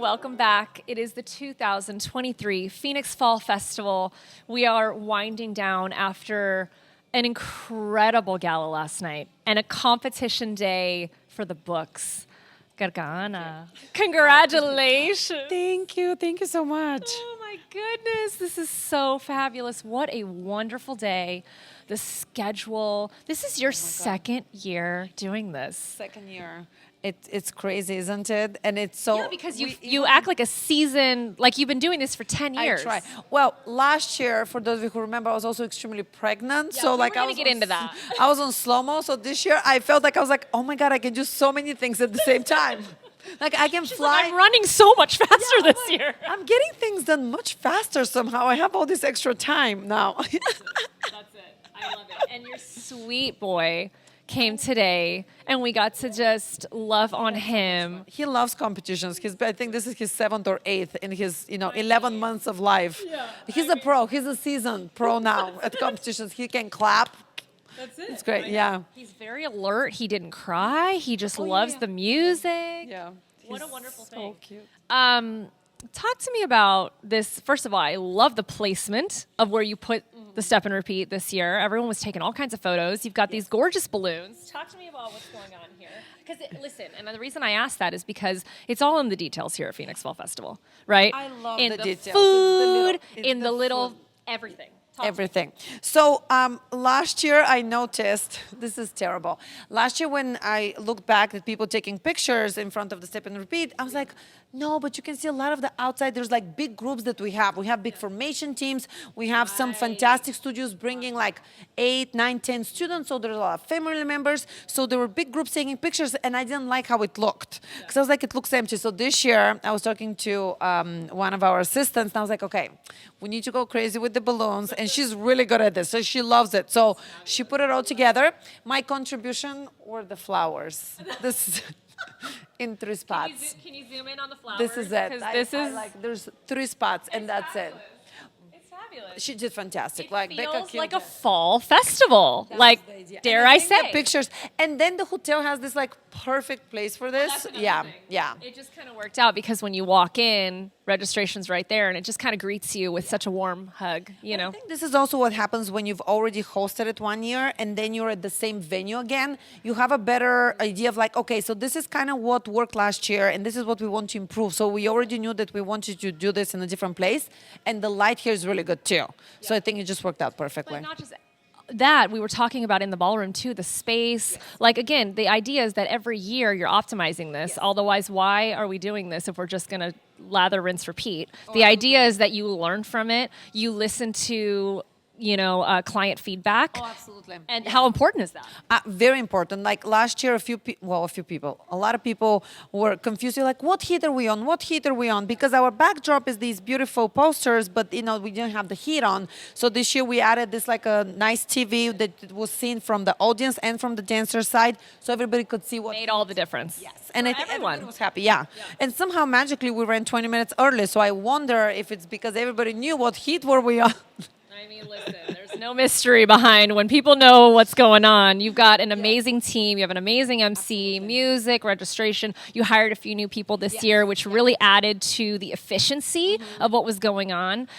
Welcome back. It is the 2023 Phoenix Fall Festival. We are winding down after an incredible gala last night and a competition day for the books. Gergana, congratulations. Thank you so much. Oh my goodness, this is so fabulous. What a wonderful day. The schedule. This is your second year doing this. Second year. It's crazy, isn't it? And it's so... Yeah, because you act like a seasoned, like you've been doing this for 10 years. I try. Well, last year, for those of you who remember, I was also extremely pregnant. Yeah, so we're gonna get into that. I was on slow-mo, so this year I felt like I was like, oh my God, I can do so many things at the same time. Like I can fly. Like, I'm running so much faster this year. I'm getting things done much faster somehow. I have all this extra time now. That's it. I love it. And your sweet boy came today, and we got to just love on him. He loves competitions. I think this is his 7th or 8th in his 11 months of life. Yeah, He's a pro. He's a seasoned pro now at competitions. He can clap. That's it. It's great. Yeah. He's very alert. He didn't cry. He just loves the music. Yeah. What a wonderful so thing. Cute. Talk to me about this. First of all, I love the placement of where you put the step and repeat this year. Everyone was taking all kinds of photos. You've got these gorgeous balloons. Talk to me about what's going on here. Because listen, and the reason I ask that is because it's all in the details here at Phoenix Fall Festival, right? I love in the details. Food, It's in the little food. everything. Everything. So last year I noticed, this is terrible. Last year when I looked back at people taking pictures in front of the step and repeat, I was like, no, but you can see a lot of the outside. There's like big groups that we have. We have big formation teams. We have some fantastic studios bringing like 8, 9, 10 students. So there's a lot of family members. So there were big groups taking pictures, and I didn't like how it looked because I was like, it looks empty. So this year I was talking to one of our assistants, and I was like, okay, we need to go crazy with the balloons, and she's really good at this. So she loves it. So she put it all together. My contribution were the flowers. This is in 3 spots. Can you zoom in on the flowers? This is it. This is I like, there's 3 spots, and that's fabulous. it. It's fabulous. She did fantastic. It Like feels Becca like a killed it. fall festival. Like, the idea. dare And I think the say? pictures. And then the hotel has this like perfect place for this. Yeah. It just kind of worked out because when you walk in, registration's right there, and it just kind of greets you with such a warm hug, you know? I think this is also what happens when you've already hosted it one year and then you're at the same venue again. You have a better idea of like, okay, so this is kind of what worked last year and this is what we want to improve. So we already knew that we wanted to do this in a different place, and the light here is really good too. So I think it just worked out perfectly. But not just that, we were talking about in the ballroom too, the space. Like, again, the idea is that every year you're optimizing this. Otherwise, why are we doing this if we're just going to lather, rinse, repeat? The idea is that you learn from it. You listen to, client feedback. Oh, absolutely. And how important is that? Very important. Like last year, a lot of people were confused. They're like, what heat are we on? What heat are we on? Because our backdrop is these beautiful posters, but we didn't have the heat on. So this year we added this like a nice TV that was seen from the audience and from the dancer side, so everybody could see what Made all the difference. Yes, and everyone was happy. Yeah. And somehow magically we ran 20 minutes early. So I wonder if it's because everybody knew what heat were we on. I mean, listen, there's no mystery behind when people know what's going on. You've got an amazing team. You have an amazing MC, music, registration. You hired a few new people this year, which really added to the efficiency of what was going on.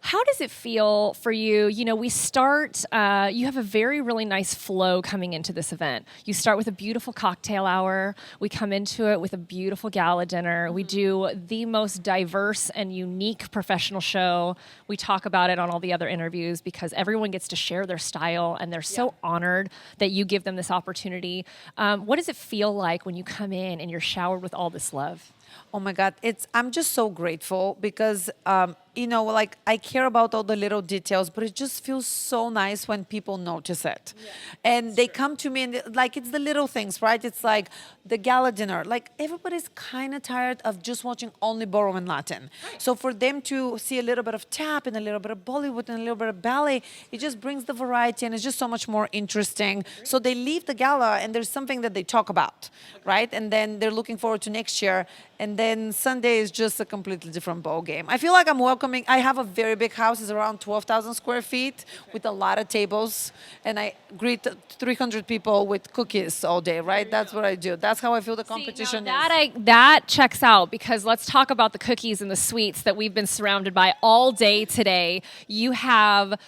How does it feel for you? We start, you have a really nice flow coming into this event. You start with a beautiful cocktail hour. We come into it with a beautiful gala dinner. We do the most diverse and unique professional show. We talk about it on all the other interviews because everyone gets to share their style, and they're so honored that you give them this opportunity. What does it feel like when you come in and you're showered with all this love? Oh my God, I'm just so grateful because, I care about all the little details, but it just feels so nice when people notice it. Yeah, and they come to me and it's the little things, right? It's like the gala dinner. Like everybody's kind of tired of just watching only ballroom and Latin. Right. So for them to see a little bit of tap and a little bit of Bollywood and a little bit of ballet, it just brings the variety and it's just so much more interesting. So they leave the gala and there's something that they talk about, right? And then they're looking forward to next year. And then Sunday is just a completely different ball game. I feel like I'm welcoming. I have a very big house. It's around 12,000 square feet with a lot of tables. And I greet 300 people with cookies all day, right? That's what I do. That's how I feel the competition is. That checks out, because let's talk about the cookies and the sweets that we've been surrounded by all day today. You have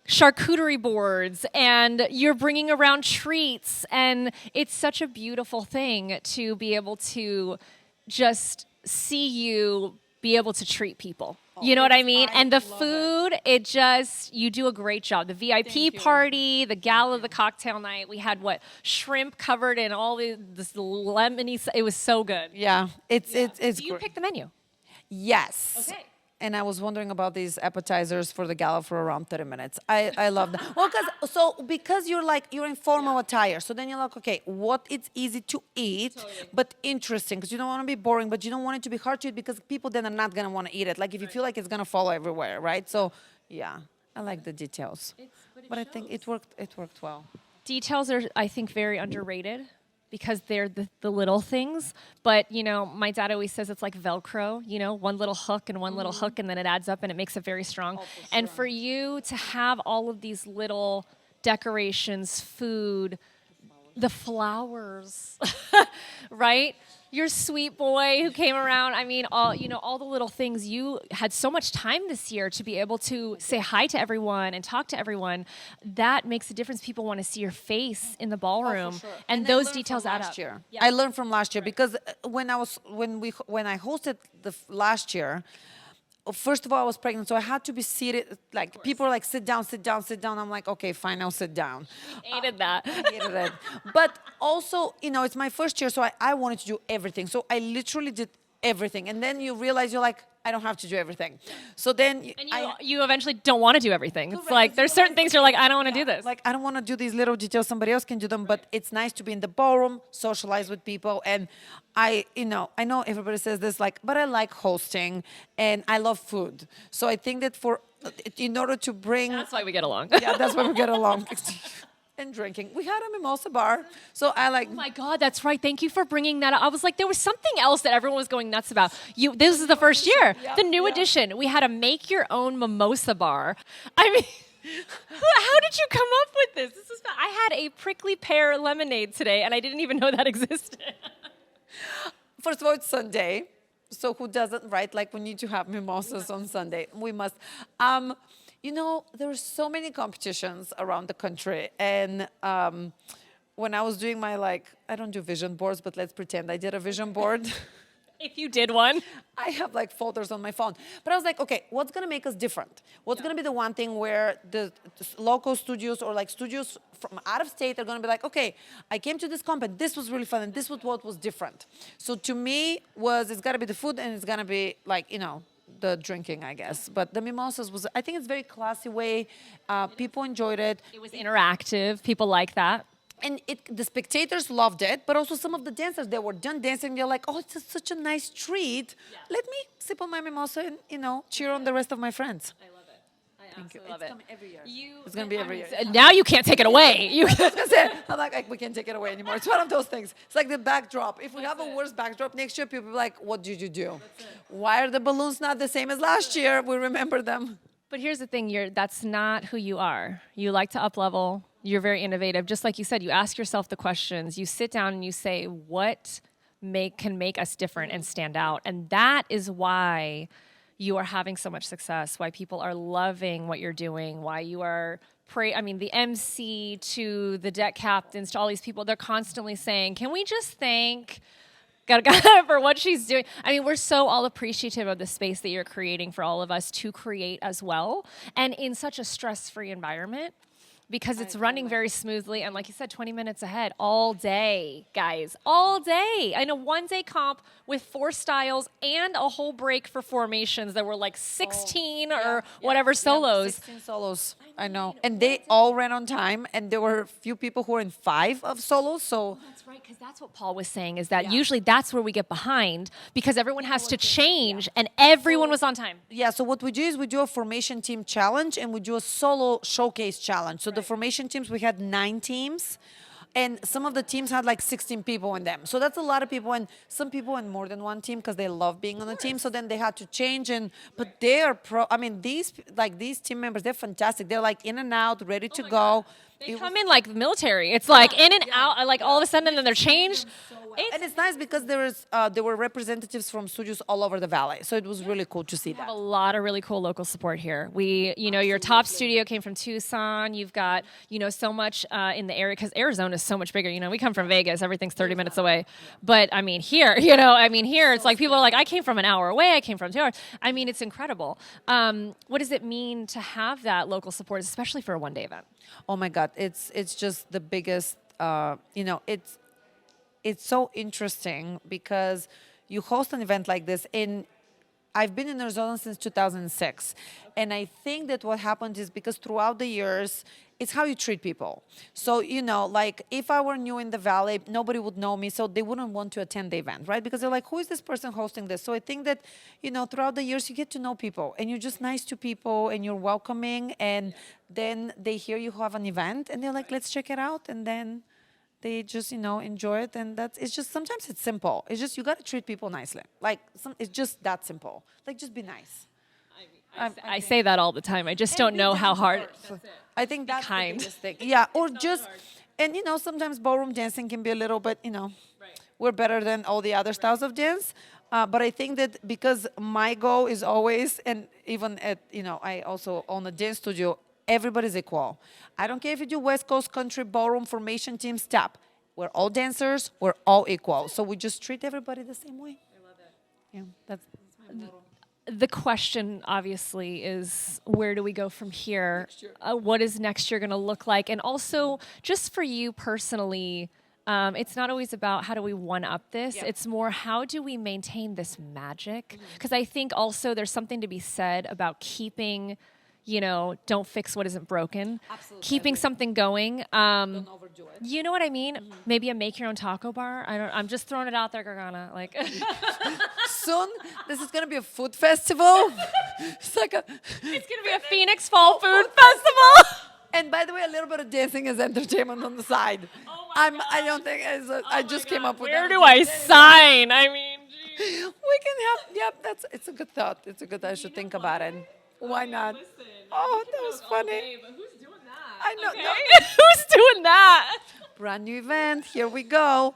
charcuterie boards and you're bringing around treats, and it's such a beautiful thing to be able to just see you be able to treat people. You know what I mean? And the food, you do a great job. The VIP party, the gala, the cocktail night, we had shrimp covered in all this lemony, it was so good. Yeah, it's Do you pick the menu? Yes. Okay. And I was wondering about these appetizers for the gala for around 30 minutes. I love that. Well, because you're in formal attire, so then you're like, okay, what is easy to eat, but interesting, because you don't want to be boring, but you don't want it to be hard to eat, because people then are not going to want to eat it. Like if you feel like it's going to fall everywhere, right? So yeah, I like the details. But I think it worked well. Details are, I think, very underrated, because they're the little things. But, my dad always says it's like Velcro, one little hook and one little hook, and then it adds up and it makes it very strong. And for you to have all of these little decorations, food, the flowers, right? Your sweet boy who came around. I mean, all the little things. You had so much time this year to be able to say hi to everyone and talk to everyone. That makes a difference. People want to see your face in the ballroom, and those details add up. Yeah. I learned from last year, because when I hosted the last year, first of all, I was pregnant, so I had to be seated. Like, people were like, sit down, sit down, sit down. I'm like, okay, fine, I'll sit down. Hated that. I hated it. But also, it's my first year, so I wanted to do everything. So I literally did everything. And then you realize you're like, I don't have to do everything. So then you eventually don't want to do everything. It's like there's certain things you're like, I don't want to do this. Like, I don't want to do these little details. Somebody else can do them. But it's nice to be in the ballroom, socialize with people. And I know everybody says this, but I like hosting and I love food. So I think that in order to bring... That's why we get along. Yeah, that's why we get along. And drinking. We had a mimosa bar. So I like... Oh my God, that's right. Thank you for bringing that up. I was like, there was something else that everyone was going nuts about. This is the first year. The new edition. We had a make your own mimosa bar. I mean, how did you come up with this? I had a prickly pear lemonade today, and I didn't even know that existed. First of all, it's Sunday. So who doesn't, right? Like, we need to have mimosas on Sunday. We must. There are so many competitions around the country. And when I was doing my, I don't do vision boards, but let's pretend I did a vision board. If you did one. I have folders on my phone. But I was like, okay, what's going to make us different? What's going to be the one thing where the local studios or studios from out of state are going to be like, okay, I came to this company, this was really fun, and this was what was different. So to me, it's got to be the food, and it's going to be the drinking, I guess. But the mimosas I think it's a very classy way. People enjoyed it. It was interactive. People like that. And the spectators loved it, but also some of the dancers, they were done dancing. They're like, oh, it's such a nice treat. Yeah. Let me sip on my mimosa and, cheer on the rest of my friends. I love it. I absolutely love it. It's coming every year. It's going to be every year. Now you can't take it away. I'm like, we can't take it away anymore. It's one of those things. It's like the backdrop. If we have a worse backdrop next year, people will be like, what did you do? Why are the balloons not the same as last year? We remember them. But here's the thing, that's not who you are. You like to up-level. You're very innovative. Just like you said, you ask yourself the questions. You sit down and you say, what can make us different and stand out? And that is why you are having so much success, why people are loving what you're doing, why you are the MC to the deck captains, to all these people, they're constantly saying, can we just thank Gergana for what she's doing? I mean, we're so all appreciative of the space that you're creating for all of us to create as well, and in such a stress-free environment. Because it's running very smoothly, and like you said, 20 minutes ahead all day, guys, all day. I know one-day comp with 4 styles and a whole break for formations that were 16 or whatever solos. 16 solos, I know. And they all ran on time, and there were a few people who were in 5 of solos, so... That's right, because that's what Paul was saying, is that usually that's where we get behind, because everyone has to change, and everyone was on time. Yeah, so what we do is we do a formation team challenge, and we do a solo showcase challenge. So the formation teams, we had 9 teams. And some of the teams had like 16 people in them. So that's a lot of people. And some people in more than one team because they love being on the team. So then they had to change. But they are these team members, they're fantastic. They're like in and out, ready to go. They come in like military. It's like in and out, like all of a sudden, and then they're changed. And it's nice because there were representatives from studios all over the valley, so it was really cool to see that. A lot of really cool local support here. Your top studio came from Tucson. You've got, so much in the area because Arizona is so much bigger. We come from Vegas. Everything's 30 minutes away. But I mean, here, here it's like people are like, I came from an hour away. I came from 2 hours. I mean, it's incredible. What does it mean to have that local support, especially for a one-day event? Oh my God, it's just the biggest. It's so interesting because you host an event like this I've been in Arizona since 2006. And I think that what happened is because throughout the years, it's how you treat people. So, like if I were new in the Valley, nobody would know me. So they wouldn't want to attend the event, right? Because they're like, who is this person hosting this? So I think that, throughout the years, you get to know people and you're just nice to people and you're welcoming. And then they hear you have an event and they're like, let's check it out. And then they just, enjoy it. And it's just, sometimes it's simple. It's just, you got to treat people nicely. Like, it's just that simple. Like, just be nice. I say that all the time. I just don't know how hard. I think that's kind. the biggest thing. Yeah, or just, and sometimes ballroom dancing can be a little bit, we're better than all the other styles of dance. But I think that because my goal is always, and even at, I also own a dance studio, everybody's equal. I don't care if you do West Coast country ballroom formation team step. We're all dancers. We're all equal. So we just treat everybody the same way. I love it. Yeah, that's my motto. The question, obviously, is where do we go from here? What is next year going to look like? And also, just for you personally, it's not always about how do we one-up this. Yeah. It's more how do we maintain this magic? Because I think also there's something to be said about keeping, don't fix what isn't broken. Absolutely. Keeping something going. Don't overdo it. You know what I mean? Maybe a make your own taco bar. I'm just throwing it out there, Gergana. Like soon, this is gonna be a food festival. It's gonna be a Phoenix Fall Food Festival. And by the way, a little bit of dancing is entertainment on the side. Oh I don't think I just came up with. Where do I sign? I mean, geez. We can have. Yep, it's a good thought. It's a good. I should think about it. Why not? Listen, oh, that was funny. Day, but who's doing that? I know. Okay. No. Who's doing that? Brand new event. Here we go.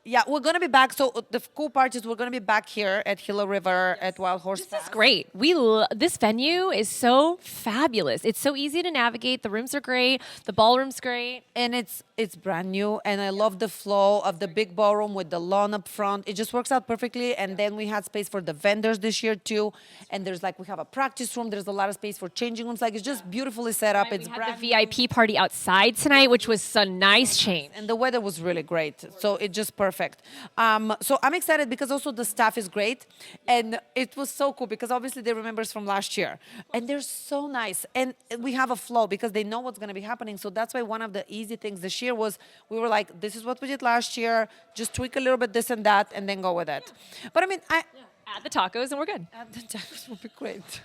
Yeah, we're going to be back. So the cool part is we're going to be back here at Gila River at Wild Horse This Pass. is great. This venue is so fabulous. It's so easy to navigate. The rooms are great. The ballroom's great. And it's brand new. And I love the flow of the big ballroom with the lawn up front. It just works out perfectly. And then we had space for the vendors this year too. And we have a practice room. There's a lot of space for changing rooms. Like it's just beautifully set up. It's we brand had the VIP party outside tonight, which was a nice change. And the weather was really great. So it's just perfect. So I'm excited because also the staff is great. And it was so cool because obviously they remember us from last year. And they're so nice. And we have a flow because they know what's going to be happening. So that's why one of the easy things this year was we were like, this is what we did last year. Just tweak a little bit this and that and then go with it. But I mean, Add the tacos and we're good. Add the tacos will be great.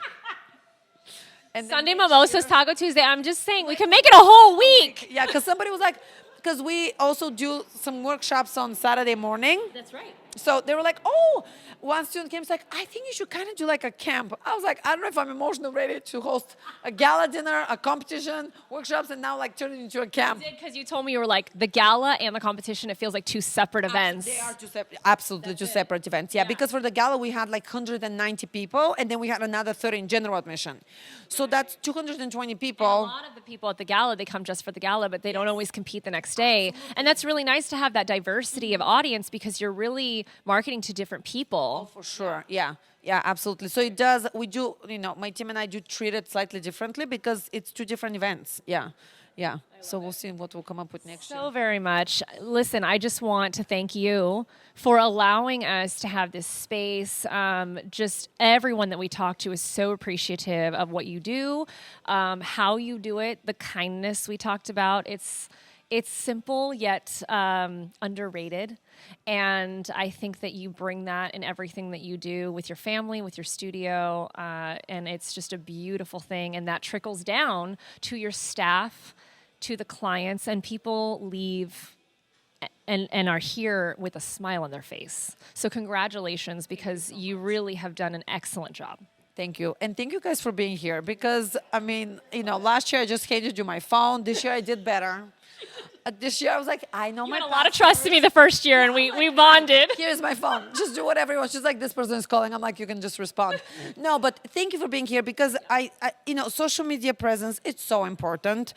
And Sunday mimosas, Taco Tuesday. I'm just saying we can make it a whole week. Yeah, because somebody was like, because we also do some workshops on Saturday morning. That's right. So they were like, oh, one student came, like, I think you should kind of do like a camp. I was like, I don't know if I'm emotionally ready to host a gala dinner, a competition, workshops, and now like turn it into a camp. You did, because you told me you were like, the gala and the competition, it feels like two separate events. They are absolutely two separate events. Yeah, because for the gala, we had like 190 people, and then we had another 30 in general admission. So that's 220 people. And a lot of the people at the gala, they come just for the gala, but they don't always compete the next day. And that's really nice to have that diversity of audience because you're really marketing to different people. Oh, for sure. Yeah. Yeah, absolutely. So it does, we do, my team and I do treat it slightly differently because it's two different events. Yeah. Yeah. So we'll see what we'll come up with next year. So very much. Listen, I just want to thank you for allowing us to have this space. Just everyone that we talk to is so appreciative of what you do, how you do it, the kindness we talked about. It's simple yet underrated. And I think that you bring that in everything that you do with your family, with your studio. And it's just a beautiful thing. And that trickles down to your staff to the clients, and people leave and are here with a smile on their face. So congratulations, because you really have done an excellent job. Thank you. And thank you guys for being here because, I mean, you know, last year I just handed you my phone. This year I did better. This year I was like, I know You my had a lot of trust in me the first year, and we bonded. Here's my phone. Just do whatever you want. She's like, this person is calling. I'm like, you can just respond. No, but thank you for being here because you know, social media presence, it's so important.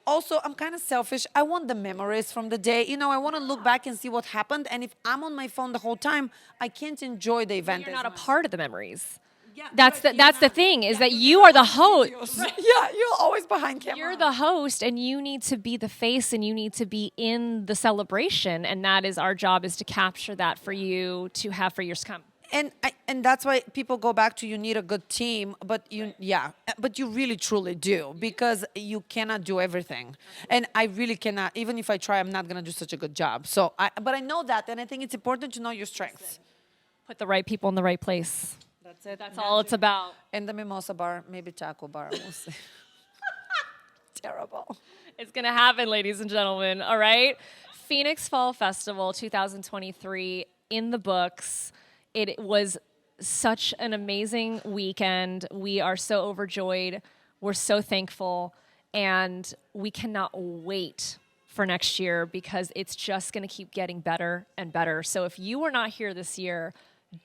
Also, I'm kind of selfish. I want the memories from the day. You know, I want to look back and see what happened. And if I'm on my phone the whole time, I can't enjoy the event. You're not a much. part of the memories. Yeah, That's the thing, is that you are the host. Yeah, you're always behind camera. You're the host, and you need to be the face, and you need to be in the celebration, and that is our job, is to capture that for you to have for years to come. And that's why people go back to, you need a good team, but you really truly do, because you cannot do everything. And I really cannot. Even if I try, I'm not going to do such a good job. But I know that, and I think it's important to know your strengths. Put the right people in the right place. That's it. That's all it's about. And the mimosa bar, maybe taco bar. We'll see. Terrible. It's going to happen, ladies and gentlemen. All right. Phoenix Fall Festival 2023 in the books. It was such an amazing weekend. We are so overjoyed. We're so thankful. And we cannot wait for next year, because it's just going to keep getting better and better. So if you were not here this year,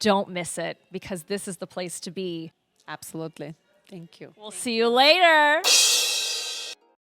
don't miss it, because this is the place to be. Absolutely. Thank you. We'll see you later.